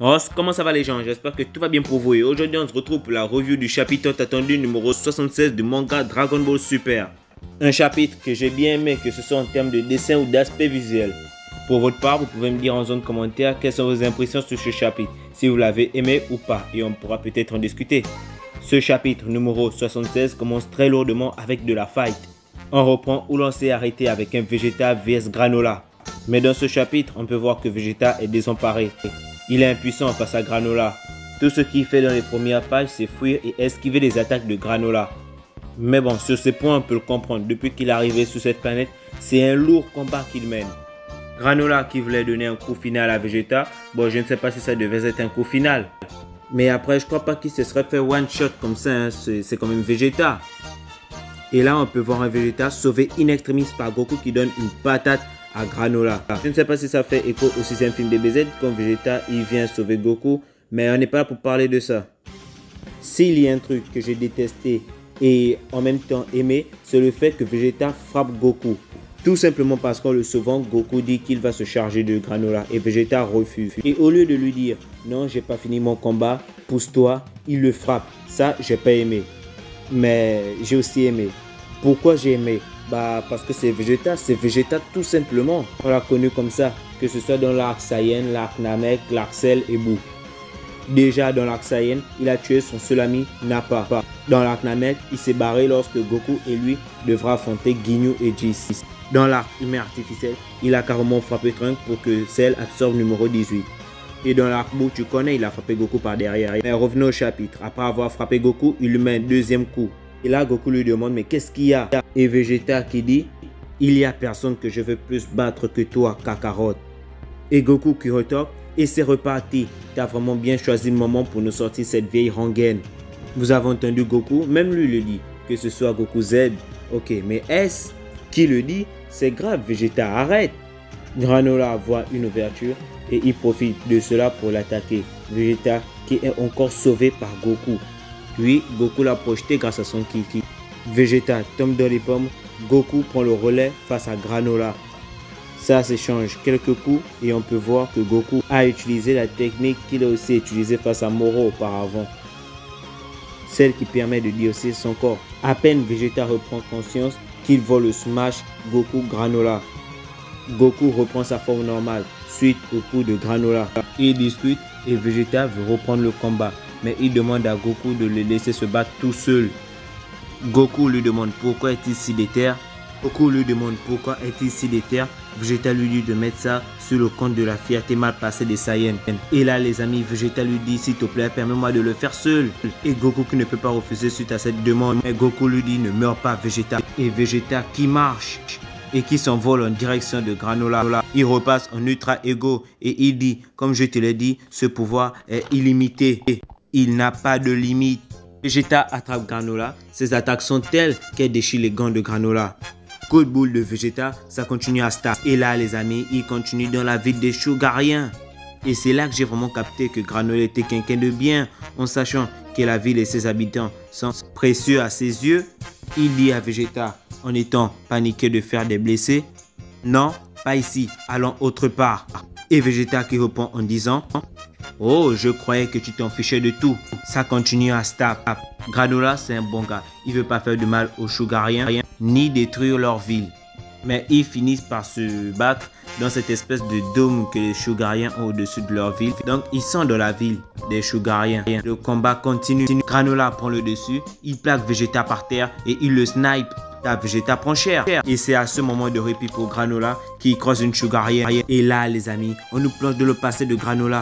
Ross, comment ça va les gens? J'espère que tout va bien pour vous et aujourd'hui on se retrouve pour la review du chapitre attendu numéro 76 du manga Dragon Ball Super. Un chapitre que j'ai bien aimé, que ce soit en termes de dessin ou d'aspect visuel. Pour votre part, vous pouvez me dire en zone commentaire quelles sont vos impressions sur ce chapitre, si vous l'avez aimé ou pas, et on pourra peut-être en discuter. Ce chapitre numéro 76 commence très lourdement avec de la fight. On reprend où l'on s'est arrêté avec un Vegeta vs Granola. Mais dans ce chapitre, on peut voir que Vegeta est désemparé. Il est impuissant face à Granola. Tout ce qu'il fait dans les premières pages, c'est fuir et esquiver les attaques de Granola. Mais bon, sur ces points, on peut le comprendre. Depuis qu'il est arrivé sur cette planète, c'est un lourd combat qu'il mène. Granola qui voulait donner un coup final à Vegeta, bon, je ne sais pas si ça devait être un coup final. Mais après, je crois pas qu'il se serait fait one shot comme ça, hein. C'est quand même Vegeta. Et là, on peut voir un Vegeta sauvé in extremis par Goku qui donne une patate à Granola. Je ne sais pas si ça fait écho au 6e film DBZ quand Vegeta il vient sauver Goku, mais on n'est pas là pour parler de ça. S'il y a un truc que j'ai détesté et en même temps aimé, c'est le fait que Vegeta frappe Goku. Tout simplement parce qu'en le sauvant, Goku dit qu'il va se charger de Granola et Vegeta refuse. Et au lieu de lui dire non, j'ai pas fini mon combat, pousse-toi, il le frappe. Ça, j'ai pas aimé. Mais j'ai aussi aimé. Pourquoi j'ai aimé? Bah parce que c'est Vegeta tout simplement. On l'a connu comme ça, que ce soit dans l'arc Saiyan, l'arc Namek, l'arc Cell et Boo. Déjà dans l'arc Saiyan, il a tué son seul ami Nappa. Dans l'arc Namek, il s'est barré lorsque Goku et lui devra affronter Ginyu et J6. Dans l'arc humain artificiel, il a carrément frappé Trunks pour que Cell absorbe numéro 18. Et dans l'arc Boo, tu connais, il a frappé Goku par derrière. Mais revenons au chapitre. Après avoir frappé Goku, il lui met un deuxième coup. Et là, Goku lui demande, mais qu'est-ce qu'il y a? Et Vegeta qui dit, il y a personne que je veux plus battre que toi, Kakarot. Et Goku qui retorque, et c'est reparti. T'as vraiment bien choisi le moment pour nous sortir cette vieille rengaine. Vous avez entendu Goku, même lui le dit, que ce soit Goku Z. Ok, mais S, qui le dit? C'est grave, Vegeta, arrête. Granola voit une ouverture et il profite de cela pour l'attaquer. Vegeta qui est encore sauvé par Goku. Puis Goku l'a projeté grâce à son Kiki. Vegeta tombe dans les pommes. Goku prend le relais face à Granola. Ça s'échange quelques coups et on peut voir que Goku a utilisé la technique qu'il a aussi utilisée face à Moro auparavant. Celle qui permet de diosser son corps. À peine Vegeta reprend conscience qu'il vole le smash Goku Granola. Goku reprend sa forme normale suite au coup de Granola. Ils discutent et Vegeta veut reprendre le combat. Mais il demande à Goku de le laisser se battre tout seul. Goku lui demande pourquoi est-il si déter. Goku lui demande pourquoi est-il si déter. Vegeta lui dit de mettre ça sur le compte de la fierté mal passée des Saiyans. Et là les amis, Vegeta lui dit s'il te plaît permets-moi de le faire seul. Et Goku qui ne peut pas refuser suite à cette demande. Mais Goku lui dit ne meurs pas Vegeta. Et Vegeta qui marche et qui s'envole en direction de Granola. Il repasse en Ultra Ego et il dit, comme je te l'ai dit, ce pouvoir est illimité. Il n'a pas de limite. Vegeta attrape Granola. Ses attaques sont telles qu'elle déchire les gants de Granola. Coup de boule de Vegeta, ça continue à star. Et là les amis, il continue dans la ville des Shugariens. Et c'est là que j'ai vraiment capté que Granola était quelqu'un de bien. En sachant que la ville et ses habitants sont précieux à ses yeux. Il dit à Vegeta, en étant paniqué de faire des blessés, non, pas ici, allons autre part. Et Vegeta qui répond en disant, oh, je croyais que tu t'en fichais de tout. Ça continue à stab. Granola, c'est un bon gars. Il veut pas faire de mal aux Shugariens, ni détruire leur ville. Mais ils finissent par se battre dans cette espèce de dôme que les Shugariens ont au-dessus de leur ville. Donc, ils sont dans la ville des Shugariens. Le combat continue. Granola prend le dessus. Il plaque Vegeta par terre et il le snipe. Vegeta prend cher. Et c'est à ce moment de répit pour Granola qui croise une Shugarienne. Et là, les amis, on nous plonge dans le passé de Granola.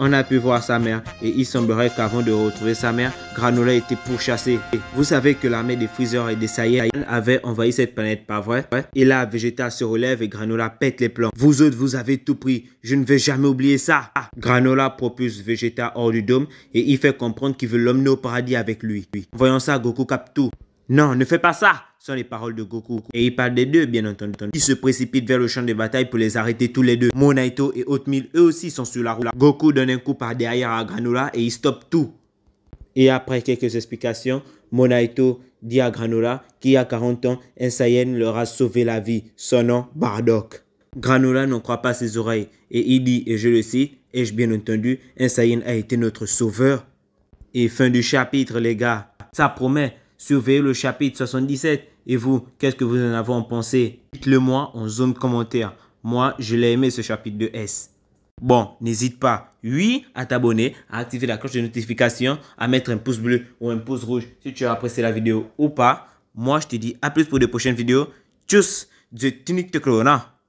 On a pu voir sa mère et il semblerait qu'avant de retrouver sa mère, Granola était pourchassé. Vous savez que l'armée des Freezer et des Saiyans avait envahi cette planète, pas vrai? Et là, Vegeta se relève et Granola pète les plombs. Vous autres, vous avez tout pris. Je ne vais jamais oublier ça. Granola propulse Vegeta hors du dôme et il fait comprendre qu'il veut l'emmener au paradis avec lui. Voyant ça, Goku capte tout. Non, ne fais pas ça, sont les paroles de Goku. Et il parle des deux, bien entendu. Il se précipite vers le champ de bataille pour les arrêter tous les deux. Monaito et Oatmeal, eux aussi, sont sur la route. Goku donne un coup par derrière à Granola et il stoppe tout. Et après quelques explications, Monaito dit à Granola qui a 40 ans, un Saiyan leur a sauvé la vie. Son nom, Bardock. Granola n'en croit pas ses oreilles et il dit, et je le cite, ai-je bien entendu, un Saiyan a été notre sauveur. Et fin du chapitre les gars. Ça promet, surveillez le chapitre 77. Et vous, qu'est-ce que vous en avez pensé? Dites-le moi en zone commentaire. Moi, je l'ai aimé ce chapitre de S. Bon, n'hésite pas, oui, à t'abonner, à activer la cloche de notification, à mettre un pouce bleu ou un pouce rouge si tu as apprécié la vidéo ou pas. Moi, je te dis à plus pour de prochaines vidéos. Tchuss, de Tunic Corona.